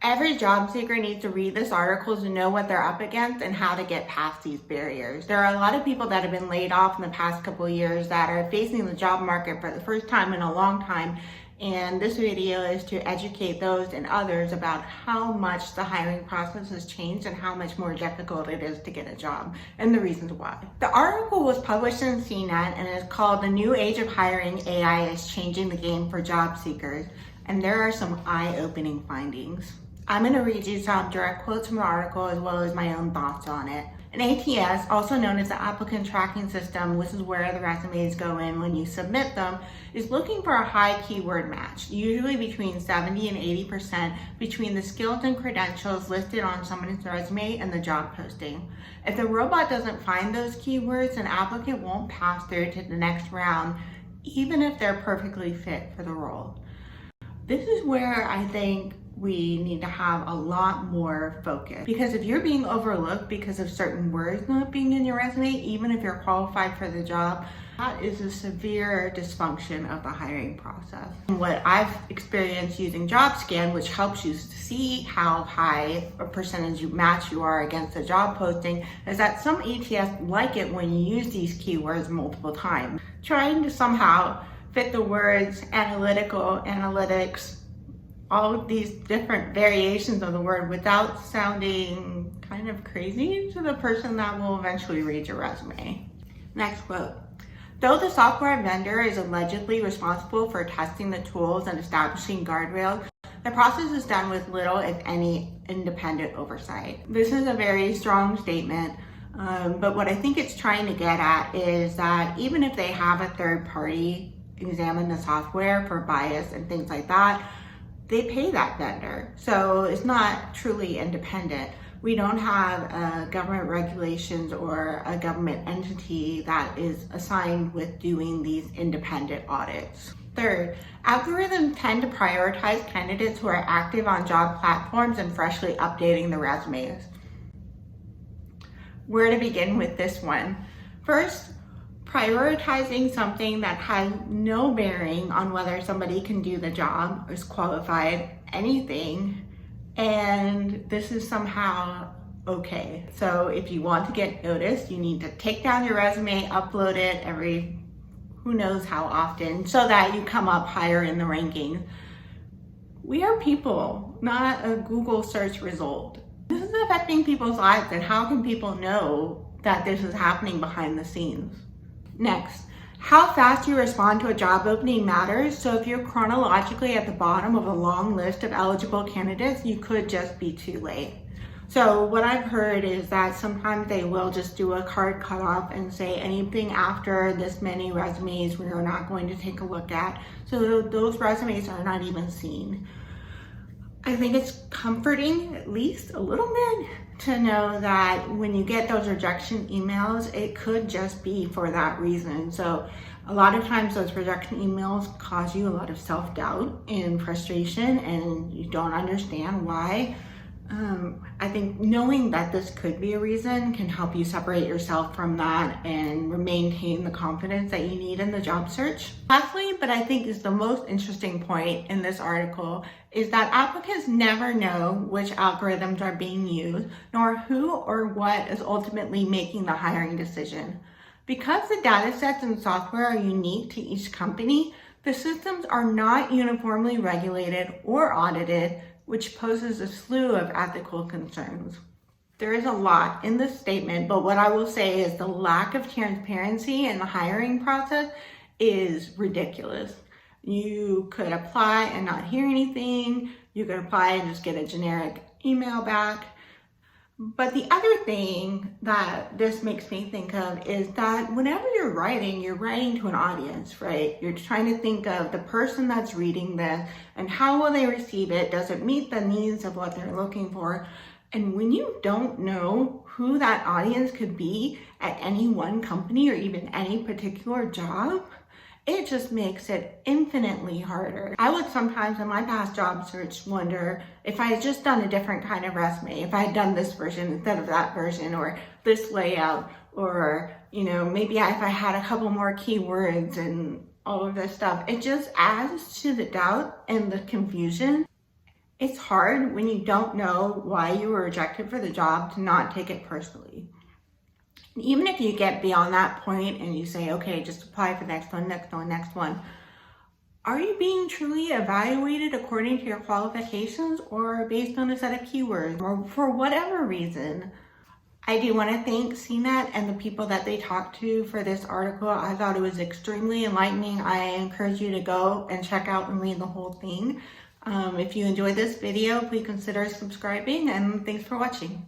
Every job seeker needs to read this article to know what they're up against and how to get past these barriers. There are a lot of people that have been laid off in the past couple of years that are facing the job market for the first time in a long time. And this video is to educate those and others about how much the hiring process has changed and how much more difficult it is to get a job and the reasons why. The article was published in CNET and is called "The New Age of Hiring, AI is Changing the Game for Job Seekers." And there are some eye-opening findings. I'm going to read you some direct quotes from the article as well as my own thoughts on it. An ATS, also known as the Applicant Tracking System, which is where the resumes go in when you submit them, is looking for a high keyword match, usually between 70 and 80% between the skills and credentials listed on someone's resume and the job posting. If the robot doesn't find those keywords, an applicant won't pass through to the next round, even if they're perfectly fit for the role. This is where I think we need to have a lot more focus, because if you're being overlooked because of certain words not being in your resume, even if you're qualified for the job, that is a severe dysfunction of the hiring process. And what I've experienced using JobScan, which helps you see how high a percentage match you are against a job posting, is that some ATS like it when you use these keywords multiple times. Trying to somehow fit the words analytical, analytics, all of these different variations of the word without sounding kind of crazy to the person that will eventually read your resume. Next quote. Though the software vendor is allegedly responsible for testing the tools and establishing guardrails, the process is done with little, if any, independent oversight. This is a very strong statement, but what I think it's trying to get at is that even if they have a third party examine the software for bias and things like that, they pay that vendor. So it's not truly independent. We don't have government regulations or a government entity that is assigned with doing these independent audits. Third, algorithms tend to prioritize candidates who are active on job platforms and freshly updating the resumes. Where to begin with this one? First, prioritizing something that has no bearing on whether somebody can do the job, is qualified, anything, and this is somehow okay. So if you want to get noticed, you need to take down your resume, upload it every who knows how often, so that you come up higher in the rankings. We are people, not a Google search result. This is affecting people's lives, and how can people know that this is happening behind the scenes? Next, how fast you respond to a job opening matters. So if you're chronologically at the bottom of a long list of eligible candidates, you could just be too late. So what I've heard is that sometimes they will just do a card cutoff and say anything after this many resumes we are not going to take a look at. So those resumes are not even seen. I think it's comforting, at least a little bit, to know that when you get those rejection emails, it could just be for that reason. So a lot of times those rejection emails cause you a lot of self-doubt and frustration, and you don't understand why. I think knowing that this could be a reason can help you separate yourself from that and maintain the confidence that you need in the job search. Lastly, but I think is the most interesting point in this article, is that applicants never know which algorithms are being used, nor who or what is ultimately making the hiring decision. Because the data sets and software are unique to each company, the systems are not uniformly regulated or audited, which poses a slew of ethical concerns. There is a lot in this statement, but what I will say is the lack of transparency in the hiring process is ridiculous. You could apply and not hear anything. You could apply and just get a generic email back. But the other thing that this makes me think of is that whenever you're writing to an audience, right? You're trying to think of the person that's reading this and how will they receive it? Does it meet the needs of what they're looking for? And when you don't know who that audience could be at any one company or even any particular job, it just makes it infinitely harder. I would sometimes in my past job search wonder if I had just done a different kind of resume, if I had done this version instead of that version, or this layout, or maybe if I had a couple more keywords and all of this stuff. It just adds to the doubt and the confusion. It's hard when you don't know why you were rejected for the job to not take it personally. And even if you get beyond that point and you say, okay, just apply for the next one, next one, next one, are you being truly evaluated according to your qualifications or based on a set of keywords or for whatever reason? I do want to thank CNET and the people that they talked to for this article. I thought it was extremely enlightening. I encourage you to go and check out and read the whole thing. If you enjoyed this video, please consider subscribing, and thanks for watching.